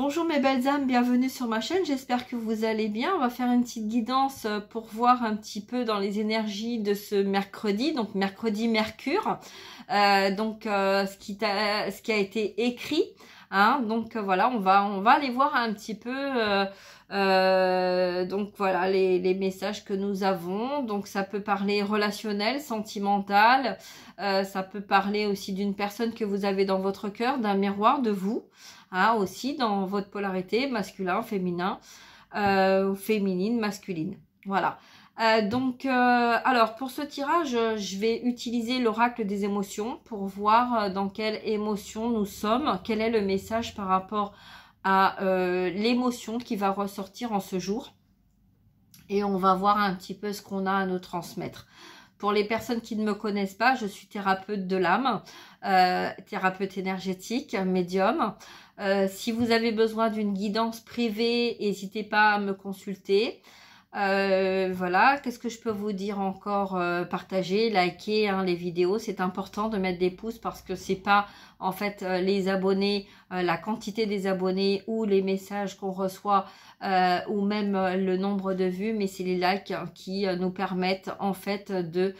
Bonjour mes belles âmes, bienvenue sur ma chaîne, j'espère que vous allez bien. On va faire une petite guidance pour voir un petit peu dans les énergies de ce mercredi, donc mercredi Mercure, ce qui a été écrit. Hein, donc voilà, on va aller voir un petit peu donc voilà les messages que nous avons. Donc ça peut parler relationnel, sentimental, ça peut parler aussi d'une personne que vous avez dans votre cœur, d'un miroir de vous, hein, aussi dans votre polarité masculin, féminin, féminine, masculine. Voilà. Alors pour ce tirage, je vais utiliser l'oracle des émotions pour voir dans quelle émotion nous sommes, quel est le message par rapport à l'émotion qui va ressortir en ce jour. Et on va voir un petit peu ce qu'on a à nous transmettre. Pour les personnes qui ne me connaissent pas, je suis thérapeute de l'âme, thérapeute énergétique, médium. Si vous avez besoin d'une guidance privée, n'hésitez pas à me consulter. Voilà, qu'est-ce que je peux vous dire encore? Partagez, likez hein, les vidéos, c'est important de mettre des pouces parce que c'est pas en fait les abonnés, la quantité des abonnés ou les messages qu'on reçoit ou même le nombre de vues, mais c'est les likes qui nous permettent en fait de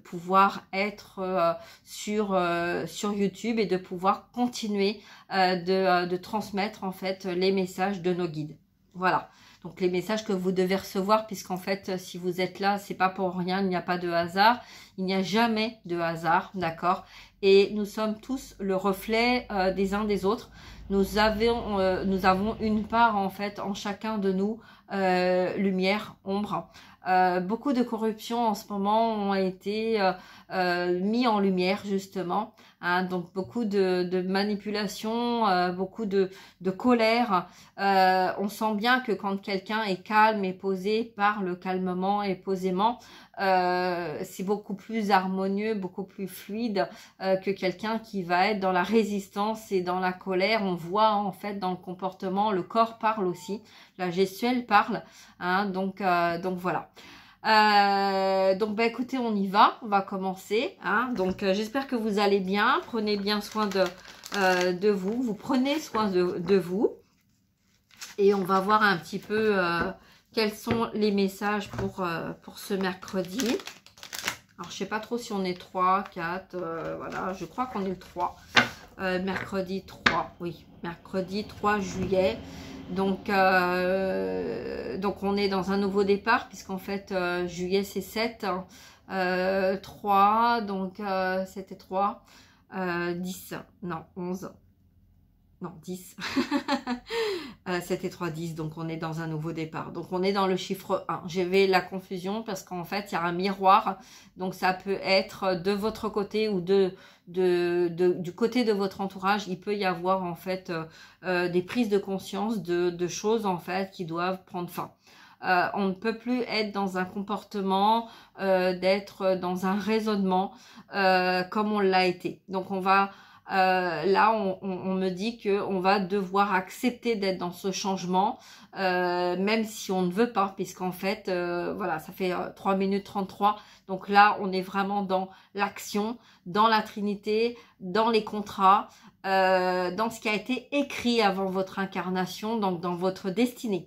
pouvoir être sur YouTube et de pouvoir continuer de transmettre en fait les messages de nos guides. Voilà. Donc les messages que vous devez recevoir, puisqu'en fait, si vous êtes là, c'est pas pour rien, il n'y a pas de hasard. Il n'y a jamais de hasard, d'accord? Et nous sommes tous le reflet des uns des autres. Nous avons une part, en fait, en chacun de nous, lumière, ombre. Beaucoup de corruption en ce moment ont été mis en lumière, justement. Hein, donc beaucoup de manipulation, beaucoup de colère. On sent bien que quand quelqu'un est calme et posé, parle calmement et posément, c'est beaucoup plus harmonieux, beaucoup plus fluide que quelqu'un qui va être dans la résistance et dans la colère. On voit en fait dans le comportement, le corps parle aussi, la gestuelle parle. Hein, donc voilà. Écoutez, on y va, on va commencer. Hein, donc j'espère que vous allez bien, prenez bien soin de vous, vous prenez soin de vous. Et on va voir un petit peu quels sont les messages pour ce mercredi. Alors, je sais pas trop si on est 3, 4, voilà, je crois qu'on est le 3. Mercredi 3, oui, mercredi 3 juillet. Donc on est dans un nouveau départ, puisqu'en fait, juillet, c'est 7. 3, donc c'était 3. 10, non, 11. Non, 10. C'était 3, 10, donc on est dans un nouveau départ. Donc on est dans le chiffre 1. J'avais la confusion parce qu'en fait, il y a un miroir. Donc ça peut être de votre côté ou du côté de votre entourage. Il peut y avoir en fait des prises de conscience de choses en fait qui doivent prendre fin. On ne peut plus être dans un comportement, d'être dans un raisonnement comme on l'a été. Donc on va... là, on me dit qu'on va devoir accepter d'être dans ce changement, même si on ne veut pas, puisqu'en fait, voilà, ça fait 3 minutes 33. Donc là, on est vraiment dans l'action, dans la Trinité, dans les contrats, dans ce qui a été écrit avant votre incarnation, donc dans votre destinée.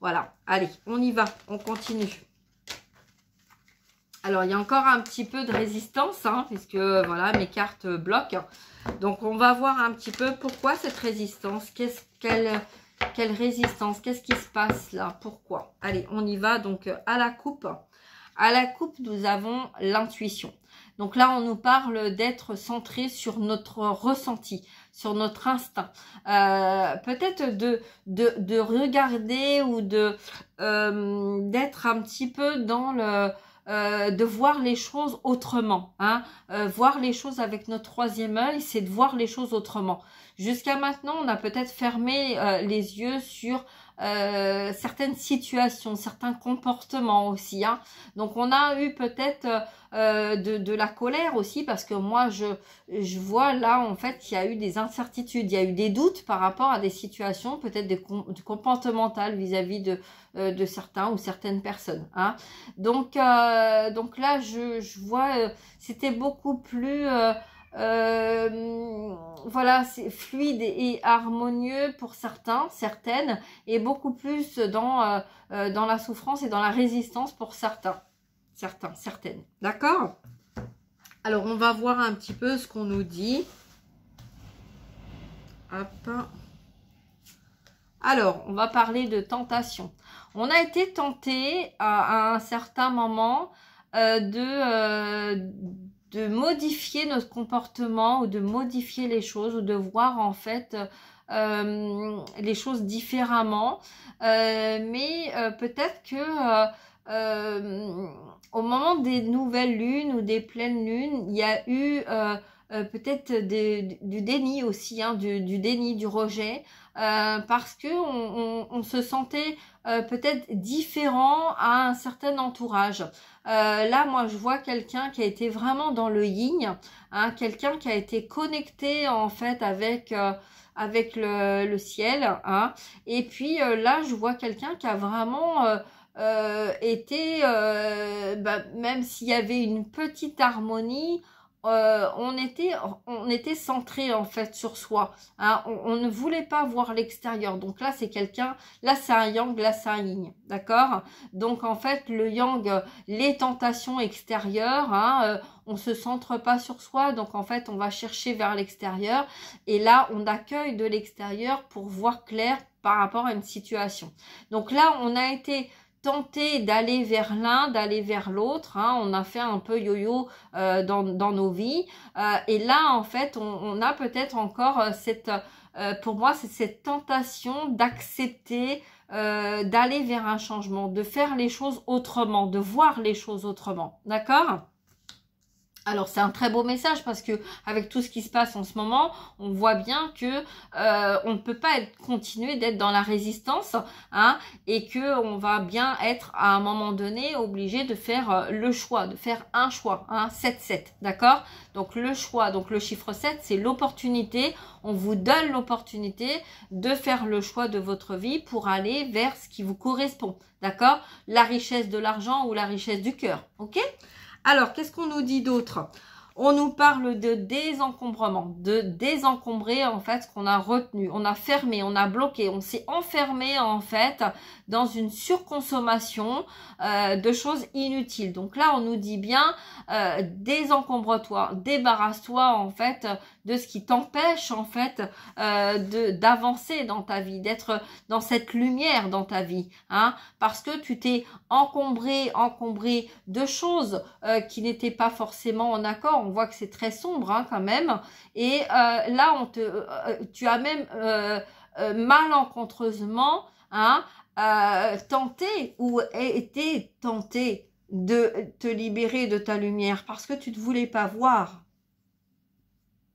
Voilà, allez, on y va, on continue. Alors, il y a encore un petit peu de résistance, hein, puisque voilà, mes cartes bloquent. Donc, on va voir un petit peu pourquoi cette résistance. Quelle résistance? Qu'est-ce qui se passe là? Pourquoi? Allez, on y va. Donc, à la coupe. À la coupe, nous avons l'intuition. Donc là, on nous parle d'être centré sur notre ressenti, sur notre instinct. Peut-être de regarder ou d'être un petit peu dans le... de voir les choses autrement. Hein. Voir les choses avec notre troisième œil, c'est de voir les choses autrement. Jusqu'à maintenant, on a peut-être fermé les yeux sur certaines situations, certains comportements aussi. Hein. Donc, on a eu peut-être de la colère aussi, parce que moi, je vois là, en fait, qu'il y a eu des incertitudes, il y a eu des doutes par rapport à des situations, peut-être comportementales vis-à-vis de certains ou certaines personnes. Hein. Donc là, je vois, c'était beaucoup plus voilà, c'est fluide et harmonieux pour certains, certaines, et beaucoup plus dans la souffrance et dans la résistance pour certains, certaines. D'accord? Alors, on va voir un petit peu ce qu'on nous dit. Hop. Alors, on va parler de tentation. On a été tenté à un certain moment de modifier notre comportement ou de modifier les choses ou de voir en fait les choses différemment. Mais peut-être que au moment des nouvelles lunes ou des pleines lunes, il y a eu peut-être du déni aussi, hein, du déni, du rejet, parce que on se sentait peut-être différent à un certain entourage. Là, moi, je vois quelqu'un qui a été vraiment dans le yin, hein, quelqu'un qui a été connecté en fait avec le ciel, hein. Et puis là, je vois quelqu'un qui a vraiment été, même s'il y avait une petite harmonie, on était centré en fait sur soi, hein. On ne voulait pas voir l'extérieur. Donc là c'est quelqu'un, là c'est un yang, là c'est un yin, d'accord? Donc en fait le yang, les tentations extérieures, hein, on se centre pas sur soi, donc en fait on va chercher vers l'extérieur et là on accueille de l'extérieur pour voir clair par rapport à une situation. Donc là on a été tenter d'aller vers l'un, d'aller vers l'autre, hein. On a fait un peu yo-yo dans nos vies, et là en fait on a peut-être encore pour moi c'est cette tentation d'accepter d'aller vers un changement, de faire les choses autrement, de voir les choses autrement, d'accord? Alors c'est un très beau message parce que avec tout ce qui se passe en ce moment, on voit bien que on ne peut pas continuer d'être dans la résistance, hein, et que on va bien être à un moment donné obligé de faire le choix, de faire un choix, hein, 7-7, d'accord? Donc le choix, donc le chiffre 7, c'est l'opportunité. On vous donne l'opportunité de faire le choix de votre vie pour aller vers ce qui vous correspond, d'accord? La richesse de l'argent ou la richesse du cœur, ok? Alors, qu'est-ce qu'on nous dit d'autre? On nous parle de désencombrement, de désencombrer en fait ce qu'on a retenu. On a fermé, on a bloqué, on s'est enfermé en fait dans une surconsommation de choses inutiles. Donc là, on nous dit bien désencombre-toi, débarrasse-toi en fait de ce qui t'empêche en fait d'avancer dans ta vie, d'être dans cette lumière dans ta vie, hein, parce que tu t'es encombré de choses qui n'étaient pas forcément en accord. On voit que c'est très sombre, hein, quand même. Et là, tu as même malencontreusement, hein, tenté ou été tenté de te libérer de ta lumière parce que tu ne voulais pas voir.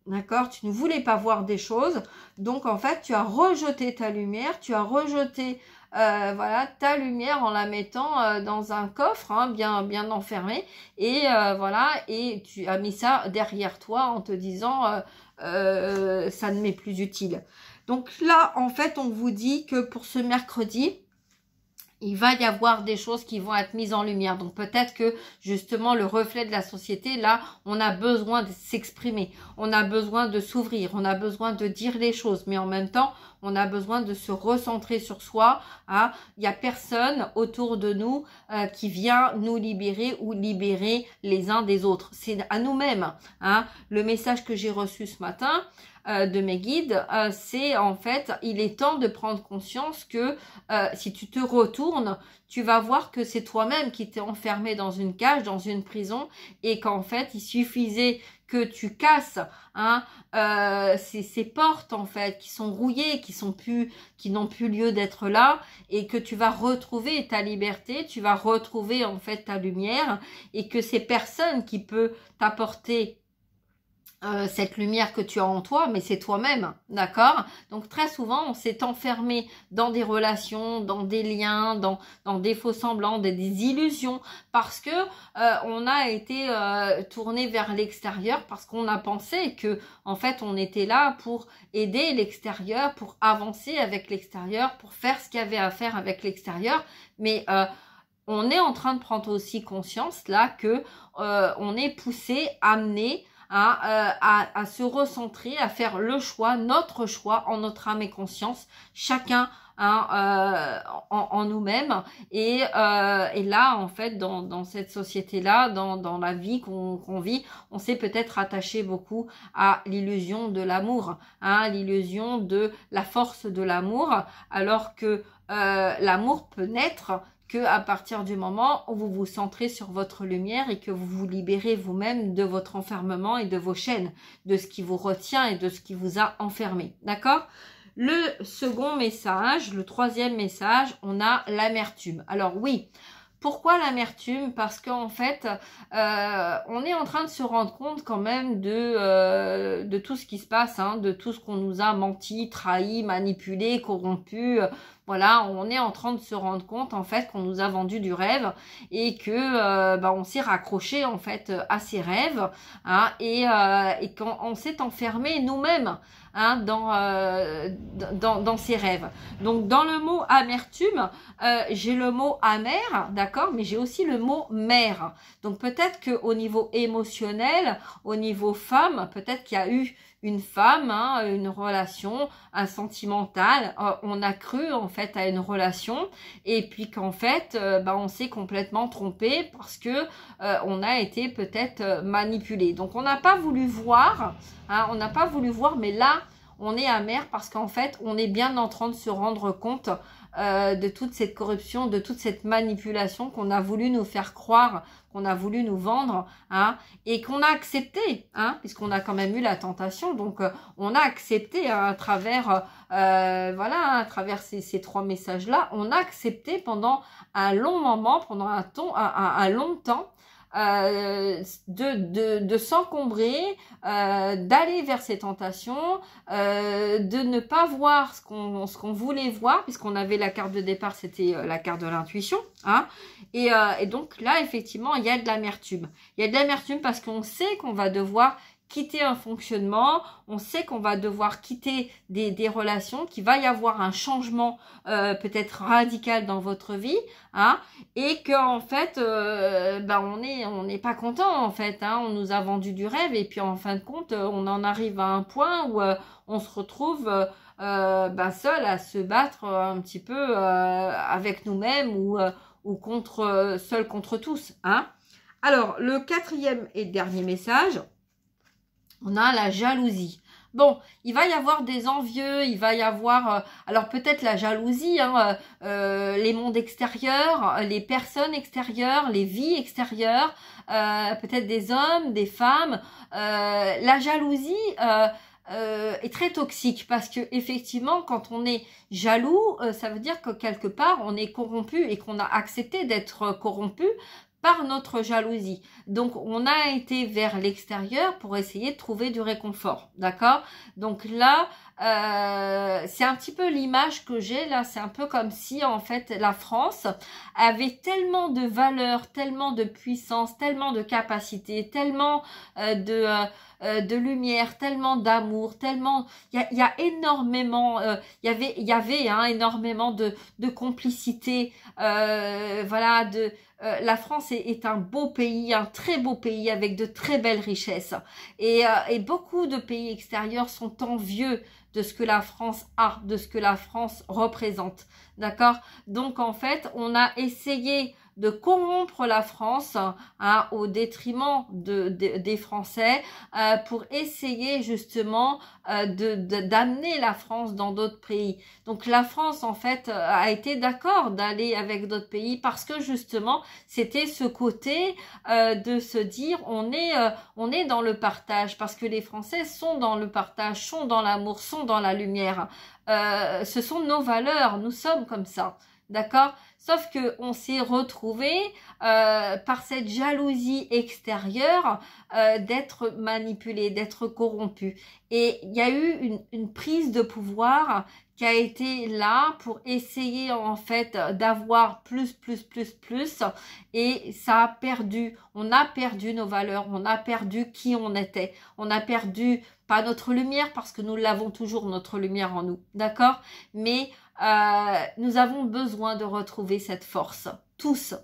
D'accord? Tu ne voulais pas voir des choses. Donc, en fait, tu as rejeté ta lumière, tu as rejeté voilà, ta lumière en la mettant dans un coffre, hein, bien enfermé. Et voilà, et tu as mis ça derrière toi en te disant ça ne m'est plus utile. Donc là, en fait, on vous dit que pour ce mercredi, il va y avoir des choses qui vont être mises en lumière. Donc peut-être que justement le reflet de la société, là, on a besoin de s'exprimer, on a besoin de s'ouvrir, on a besoin de dire les choses, mais en même temps, on a besoin de se recentrer sur soi, hein. Il n'y a personne autour de nous qui vient nous libérer ou libérer les uns des autres. C'est à nous-mêmes, hein. Le message que j'ai reçu ce matin, de mes guides, c'est en fait, il est temps de prendre conscience que si tu te retournes, tu vas voir que c'est toi-même qui t'es enfermé dans une cage, dans une prison, et qu'en fait, il suffisait que tu casses, hein, ces portes en fait qui sont rouillées, qui n'ont plus lieu d'être là, et que tu vas retrouver ta liberté, tu vas retrouver en fait ta lumière, et que ces personnes qui peuvent t'apporter cette lumière que tu as en toi, mais c'est toi-même, d'accord? Donc très souvent, on s'est enfermé dans des relations, dans des liens, dans des faux semblants, des illusions, parce que on a été tourné vers l'extérieur, parce qu'on a pensé que en fait, on était là pour aider l'extérieur, pour avancer avec l'extérieur, pour faire ce qu'il y avait à faire avec l'extérieur, mais on est en train de prendre aussi conscience là que on est poussé, amené hein, à se recentrer, à faire le choix, notre choix en notre âme et conscience, chacun hein, en nous-mêmes. Et là, en fait, dans cette société-là, dans la vie qu'on vit, on s'est peut-être attaché beaucoup à l'illusion de l'amour, hein, l'illusion de la force de l'amour, alors que l'amour peut naître que à partir du moment où vous vous centrez sur votre lumière et que vous vous libérez vous-même de votre enfermement et de vos chaînes, de ce qui vous retient et de ce qui vous a enfermé. D'accord ? Le second message, le troisième message, on a l'amertume. Alors oui, pourquoi l'amertume? Parce qu'en fait, on est en train de se rendre compte quand même de tout ce qui se passe, hein, de tout ce qu'on nous a menti, trahi, manipulé, corrompu. Voilà, on est en train de se rendre compte en fait qu'on nous a vendu du rêve et que on s'est raccroché en fait à ces rêves, hein, et quand on s'est enfermé nous-mêmes, hein, dans ces rêves. Donc dans le mot amertume, j'ai le mot amer, d'accord, mais j'ai aussi le mot mère. Donc peut-être que au niveau émotionnel, au niveau femme, peut-être qu'il y a eu une femme, hein, une relation, un sentimental, on a cru en fait à une relation et puis qu'en fait on s'est complètement trompé parce que on a été peut-être manipulé. Donc on n'a pas voulu voir, hein, on n'a pas voulu voir, mais là on est amer parce qu'en fait on est bien en train de se rendre compte de toute cette corruption, de toute cette manipulation qu'on a voulu nous faire croire, qu'on a voulu nous vendre, hein, et qu'on a accepté, hein, puisqu'on a quand même eu la tentation. Donc on a accepté, hein, à travers voilà, à travers ces trois messages-là, on a accepté pendant un long moment, pendant un long temps, de s'encombrer, d'aller vers ces tentations, de ne pas voir ce qu'on voulait voir, puisqu'on avait la carte de départ, c'était la carte de l'intuition, hein, et donc là effectivement il y a de l'amertume. Il y a de l'amertume parce qu'on sait qu'on va devoir quitter un fonctionnement, on sait qu'on va devoir quitter des relations, qu'il va y avoir un changement peut-être radical dans votre vie, hein, et qu'en fait, on n'est pas content en fait, hein, on nous a vendu du rêve et puis en fin de compte, on en arrive à un point où on se retrouve seul à se battre un petit peu avec nous-mêmes ou contre seul contre tous, hein. Alors, le quatrième et dernier message, on a la jalousie. Bon, il va y avoir des envieux, il va y avoir, alors peut-être la jalousie, hein, les mondes extérieurs, les personnes extérieures, les vies extérieures, peut-être des hommes, des femmes. La jalousie est très toxique parce que effectivement, quand on est jaloux, ça veut dire que quelque part on est corrompu et qu'on a accepté d'être corrompu par notre jalousie. Donc, on a été vers l'extérieur pour essayer de trouver du réconfort, d'accord? Donc là, c'est un petit peu l'image que j'ai là, c'est un peu comme si en fait la France avait tellement de valeur, tellement de puissance, tellement de capacité, tellement de lumière, tellement d'amour, tellement il y a énormément, il y avait hein, énormément de complicité, voilà, la France est un beau pays, un très beau pays avec de très belles richesses. Et beaucoup de pays extérieurs sont envieux de ce que la France a, de ce que la France représente. D'accord? Donc en fait, on a essayé de corrompre la France, hein, au détriment des Français, pour essayer justement d'amener la France dans d'autres pays. Donc la France en fait a été d'accord d'aller avec d'autres pays parce que justement c'était ce côté de se dire on est dans le partage, parce que les Français sont dans le partage, sont dans l'amour, sont dans la lumière. Ce sont nos valeurs, nous sommes comme ça. D'accord? Sauf que on s'est retrouvé par cette jalousie extérieure d'être manipulé, d'être corrompu. Et il y a eu une prise de pouvoir qui a été là pour essayer en fait d'avoir plus. Et ça a perdu. On a perdu nos valeurs, on a perdu qui on était. On a perdu pas notre lumière parce que nous l'avons toujours, notre lumière en nous. D'accord? Mais nous avons besoin de retrouver cette force, tous.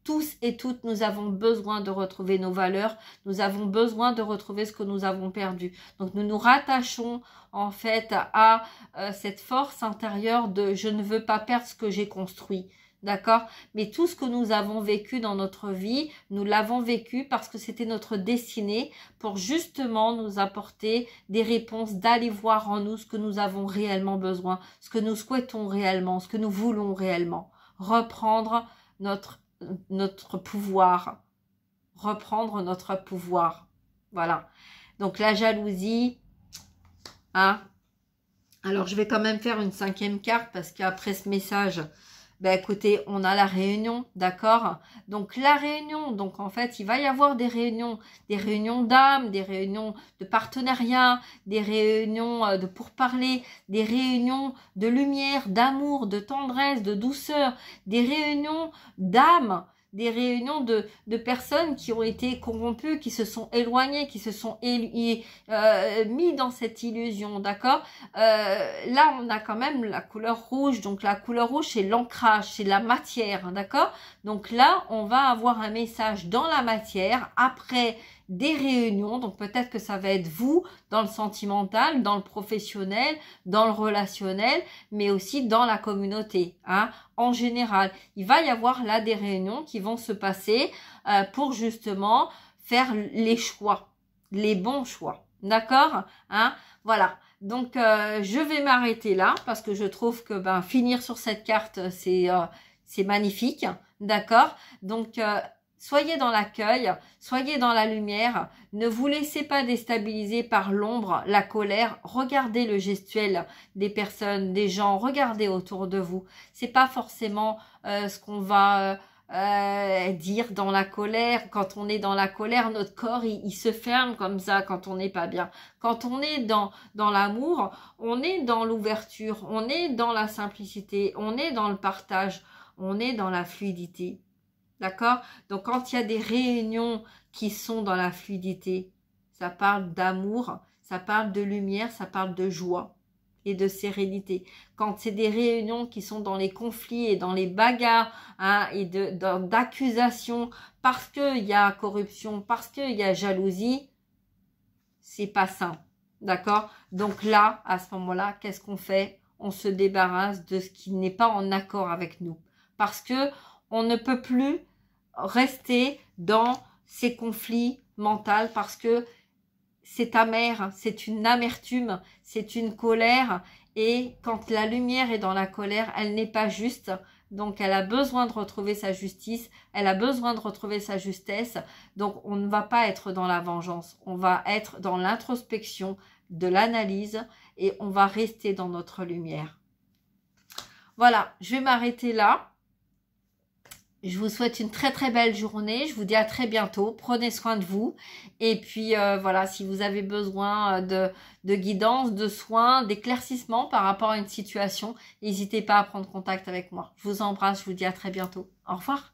Tous et toutes, nous avons besoin de retrouver nos valeurs. Nous avons besoin de retrouver ce que nous avons perdu. Donc, nous nous rattachons en fait à cette force intérieure de « je ne veux pas perdre ce que j'ai construit ». D'accord? Mais tout ce que nous avons vécu dans notre vie, nous l'avons vécu parce que c'était notre destinée pour justement nous apporter des réponses, d'aller voir en nous ce que nous avons réellement besoin, ce que nous souhaitons réellement, ce que nous voulons réellement. Reprendre notre pouvoir. Reprendre notre pouvoir. Voilà. Donc la jalousie, hein. Alors je vais quand même faire une 5e carte parce qu'après ce message, ben écoutez, on a la réunion, d'accord? Donc la réunion, donc en fait, il va y avoir des réunions d'âme, des réunions de partenariat, des réunions de pourparler, des réunions de lumière, d'amour, de tendresse, de douceur, des réunions d'âme, des réunions de personnes qui ont été corrompues, qui se sont éloignées, qui se sont mis dans cette illusion, d'accord? Là, on a quand même la couleur rouge. Donc, la couleur rouge, c'est l'ancrage, c'est la matière, d'accord? Donc là, on va avoir un message dans la matière après des réunions. Donc, peut-être que ça va être vous dans le sentimental, dans le professionnel, dans le relationnel, mais aussi dans la communauté, hein? En général, il va y avoir là des réunions qui vont se passer pour justement faire les choix, les bons choix, d'accord, hein? Voilà. Donc, je vais m'arrêter là parce que je trouve que finir sur cette carte, c'est magnifique, d'accord? Donc, soyez dans l'accueil, soyez dans la lumière, ne vous laissez pas déstabiliser par l'ombre, la colère. Regardez le gestuel des personnes, des gens, regardez autour de vous. C'est pas forcément ce qu'on va dire dans la colère. Quand on est dans la colère, notre corps il se ferme comme ça quand on n'est pas bien. Quand on est dans l'amour, on est dans l'ouverture, on est dans la simplicité, on est dans le partage, on est dans la fluidité. D'accord? Donc, quand il y a des réunions qui sont dans la fluidité, ça parle d'amour, ça parle de lumière, ça parle de joie et de sérénité. Quand c'est des réunions qui sont dans les conflits et dans les bagarres, hein, et d'accusations, parce qu'il y a corruption, parce qu'il y a jalousie, c'est pas sain. D'accord? Donc là, à ce moment-là, qu'est-ce qu'on fait? On se débarrasse de ce qui n'est pas en accord avec nous. Parce que on ne peut plus rester dans ces conflits mentaux parce que c'est amer, c'est une amertume, c'est une colère. Et quand la lumière est dans la colère, elle n'est pas juste. Donc, elle a besoin de retrouver sa justice, elle a besoin de retrouver sa justesse. Donc, on ne va pas être dans la vengeance, on va être dans l'introspection, de l'analyse et on va rester dans notre lumière. Voilà, je vais m'arrêter là. Je vous souhaite une très très belle journée. Je vous dis à très bientôt. Prenez soin de vous. Et puis voilà, si vous avez besoin de guidance, de soins, d'éclaircissement par rapport à une situation, n'hésitez pas à prendre contact avec moi. Je vous embrasse. Je vous dis à très bientôt. Au revoir.